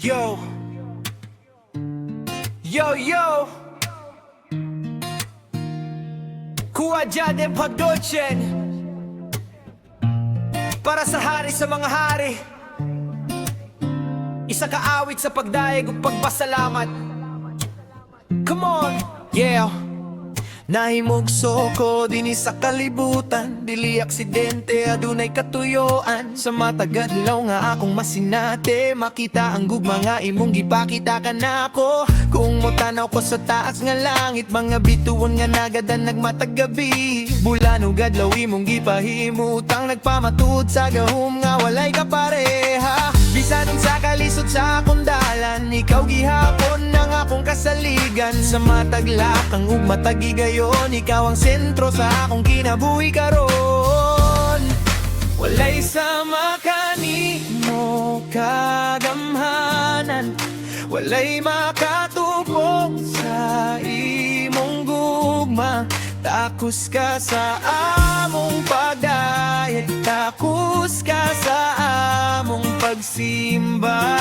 Yo, yo, yo. Kuha dyan pagdodgen para sa hari sa mga hari. Isa kaawit sa pagdaig ug pagpasalamat. Come on, yeah. Nahimugso ko dinhi sa kalibutan, dili aksidente adunay katuyoan. Sa matagadlaw nga akong masinate, makita ang gugma nga imong gipakita ka nako. Kung motanaw ko sa taas nga langit, mga bituon nga nagadan nagmatagabi. Bulan ug adlaw imong gipahimutang, nagpamatud sa gahom nga walay kapareha. Bisan sa kalisod sa akong dalan, ikaw gihapon ang akong kasaligan. Sa mataglakang ug matagigayon, ikaw ang sentro sa akong kinabuhi karon. Walay sama kanimo kagamhanan, walay makatupong sa imong gugma. Takus ka sa among pagdayeg, takus ka sa among pagsimba.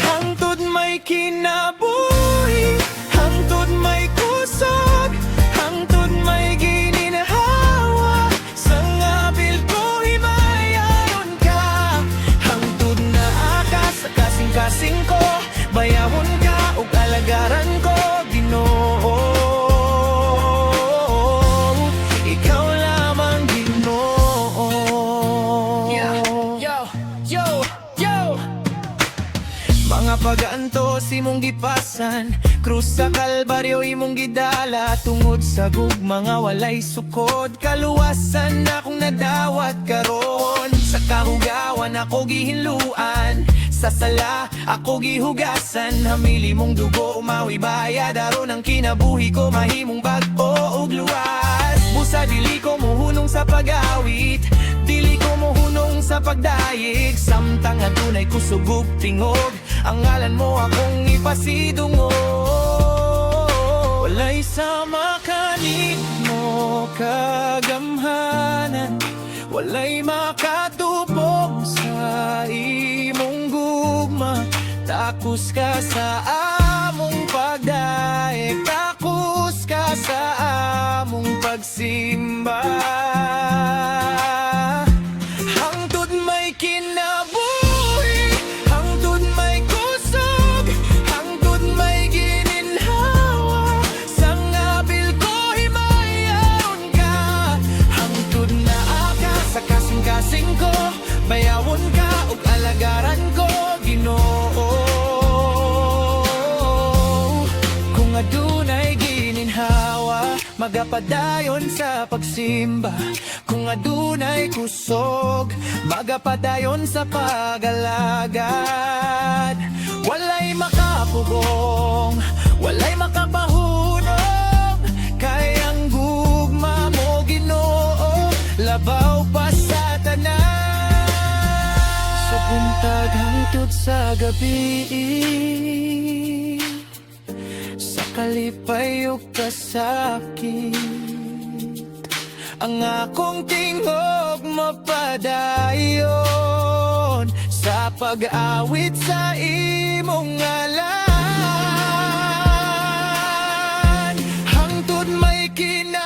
Hangtod may kinabuhi, hangtod may kusog, hangtod may gininhawa. Sa ngabil ko himayaron ka, hangtod na aka sa kasing-kasing ko. Bayawon ka ug alagaran ko, Ginoo. Ikaw lamang, Ginoo. Yo. Mga pag-aantos imong gipasan, krus sa kalbaryo imong gidala. Tungod sa gugma nga walay sukod, kaluwasan akong nadawat karon. Sa kahugawan ako gihinluan, sa sala ako gihugasan. Hamili mong dugo umawi bayad, aron ang kinabuhi ko mahimong bag-o ug luwas. Busa dili ko muhunong sa pag-awit, dili ko muhunong sa pagdayeg. Samtang adunay kusog ug tingog, ang ngalan mo akong ipasidungog. Walay sama kanimo kagamhanan, walay makatupong sa imong gugma. Takus ka sa among pagdaig, takus ka sa among pagsimba. Hangtod may kinabuhi, hangtod may kusog, hangtod may gininhawa. Sa ngabil ko himayaron ka, hangtod na aka sa kasing-kasing ko. Bayawon ka ug alagaran ko, Ginoo. Kung adunay gininhawa, magapadayon sa pagsimba. Kung adunay kusog, magapadayon sa pag-alagad. Walay makapugong, walay makapahunong, kay ang gugma mo, Ginoo, labaw pa sa tanan. So buntag hangtod sa gabi, sa kalipay ug kasakit, ang akong tingog mapadayon sa pag-awit sa imong ngalan. Hangtod may kina